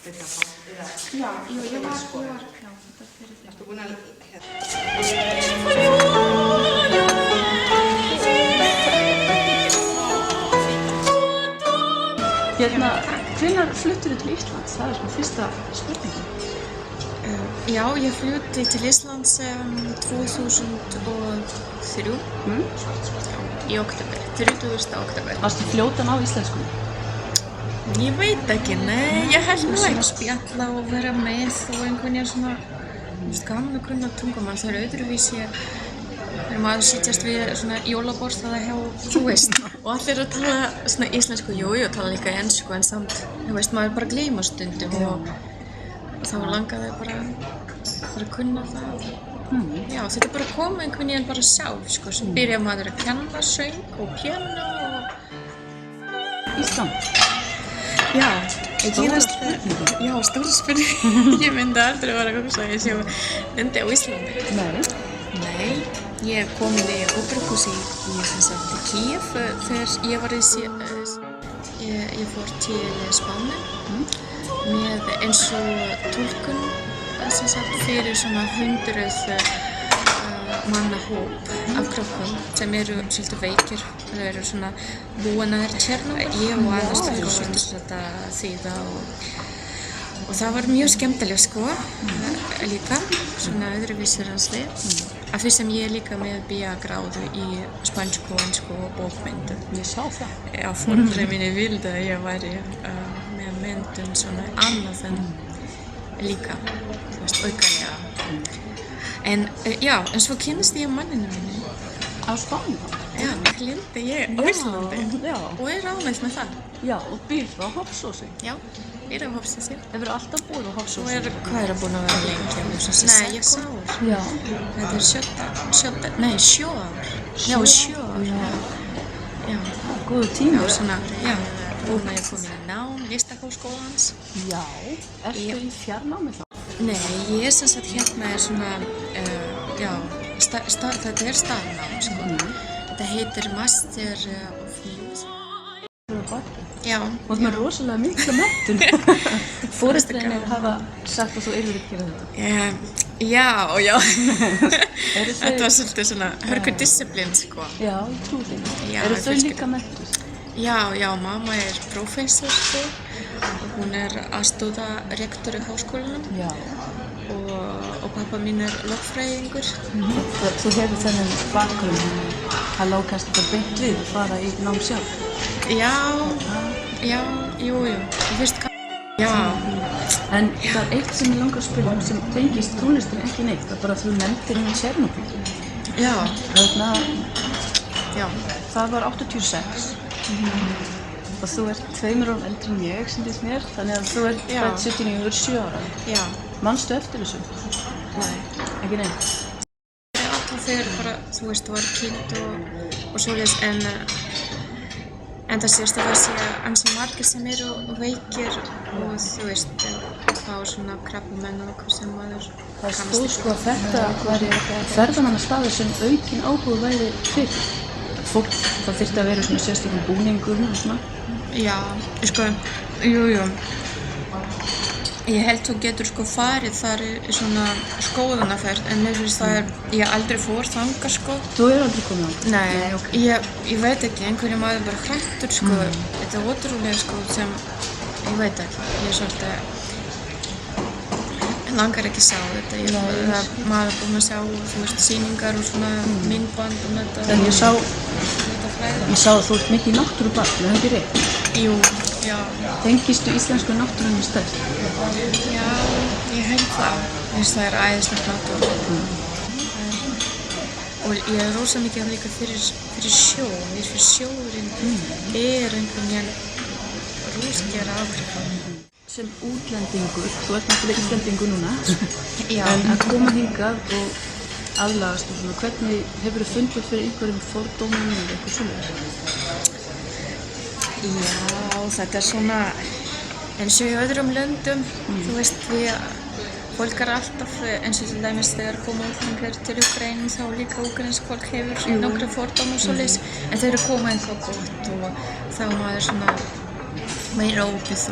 Já, ég var, já, þetta fyrir þér. Ertu búin að... Hvenær fluttir þú til Íslands? Það er fyrsta spurningin. Já, ég flutti til Íslands 2003. Í oktober, 30. oktober. Varstu fljótan á íslensku? Ég veit ekki, nei, ég held nú ekki að spjalla og vera með og einhvern veginn svona, gaman að kunna tungumál, það öðruvísi þegar maður sitjast við svona jólaborðstaða hjá, þú veist, og allir að tala svona íslensku, jú, tala líka ensku, en samt, þú veist, maður bara gleyma stundum og þá langaði bara að kunna það. Já, þetta bara kom einhvern veginn bara sjálf, sko, svo byrja maður að kenna söng og píanó og... Ísland? Já, stóra spurning. Já, stóra spurning. Ég myndi aldrei vera að hugsa að ég sé myndi á Íslandi. Nei, ég kom inn í óperahúsi í Kíev þegar ég var ég fór til Spáni með eins og túlkun fyrir svona 100 manna hóp af krökkum sem eru svolítið veikir. Það eru svona búinir hérna. Ég og aðeins fyrir svolítið þýða og það var mjög skemmtilega sko líka, svona öðruvísi reynslu. Af því sem ég er líka með BA-gráðu í spænsku, ensku og bókmyndum. Ég sá það. Já, foreldrar mínir vildu að ég væri með myndum svona annað en líka, þú veist, aukalega. En já, en svo kynnist ég manninu minni. Á Spáni? Já, gleymdi ég á Íslandi. Já. Og er ánægð með það. Já, og býr á Hofsósi. Já, býr á Hofsósi. Hefur alltaf búið á Hofsósi? Og hvað er búin að vera lengi? Nei, ég kom. Já. Þetta er 7 ár. Já, 7 ár. Já. Góður tími. Já, svona, já. Búin að ég kom inn í nám, Listaháskólans. Já. Ertu í fjarnámi þá? Nei, ég sem sagt hérna er svona, já, þetta er staðnám, sko. Þetta heitir Master of Music. Já. Og það er rosalega mikla menntun. Foreldrar hafa sagt að þú yrðir að gera þetta. Já. Þetta var svolítið svona hörgur disciplín, sko. Já, ég trúi því. Eru þau líka menntuð? Já, mamma er prófessor, sko. Hún er aðstoðarrektor í háskólanum. Já. Og pappa mín er lögfræðingur. Þú hefur þennan bakgrunn að lág kannski bara beint við að fara í nám sjálf. Jú. Þú veist hvað? Já. En það er eitt sem ég langar að spyrja sem tengist tónlistin ekki neitt. Það er bara að þú nefndir Tjernobyl. Já. Það var 86. Og þú ert 2 árum eldri en ég, sýndist mér, þannig að þú ert fædd 79 og 7 ára. Já. Manstu eftir þessu? Nei. Ekki neitt? Það er alltaf þegar bara, þú veist, var kynnt og svoleiðis, en það sést að það sé ansi margir sem eru veikir og þú veist, fá svona krabbamein og hvað sem maður kannast. Það stóð sko að þetta væri ferðamannastaður sem aukinn áhuga væri fyrir. Fólk, það þyrfti að vera svona sérstaklega búningur og svona. Já, sko, jú. Ég held þú getur sko farið þar í svona skoðunarferð, en mér finnst það ég aldrei fór þangað sko. Þú aldrei komið á? Nei, okay. Ég veit ekki, einhverju maður bara hrættur sko. Þetta er ótrúlega sko sem, ég veit ekki, ég er svolítið langar ekki að sjá þetta. Maður er búinn að sjá, þú veist, sýningar og svona myndband um þetta. En ég sá að þú ert mikið í náttúrubarn, er það ekki rétt? Jú, já. Tengistu íslensku náttúrunni sterkt? Já, ég held það. Það er æðislegt náttúra. Og ég er rosa mikið líka fyrir sjó. Mér finnst sjóurinn er einhvern veginn rosalega afgriðan. Sem útlendingur, þú ert náttúrulega Íslendingur núna, en að koma hingað og aðlagast og svona, hvernig hefurðu fundið fyrir einhverjum fordómum eða eitthvað svona? Já, þetta er svona eins og í öðrum löndum, þú veist, fólk er alltaf, eins og til dæmis þegar koma útlendingar til Úkraínu þá líka úkraínsk fólk hefur nokkra fordóma og svoleiðis, en þau eru koma eitthvað gott og þá maður svona meira opið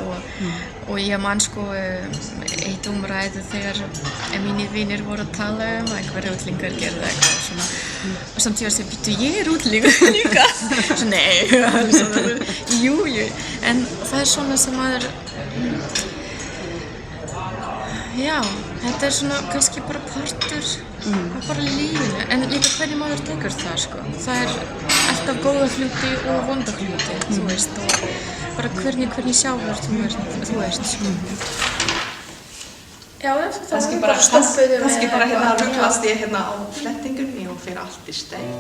og ég man sko eitt umræðu þegar mínir vinir voru að tala að einhverja útlingar gerðu eitthvað svona og samt ég var að segja, býttu ég útlingur líka? Svo nei, jú, en það svona sem maður já, þetta svona kannski bara partur bara lífinu, en líka hvernig maður tekur það sko, það alltaf góða hluti og vonda hluti, þú veist, og bara hvernig sjálfur, þú veist sko. Já, kannski bara hérna rugglast ég hérna á flettingunni og fyrir allt í stein.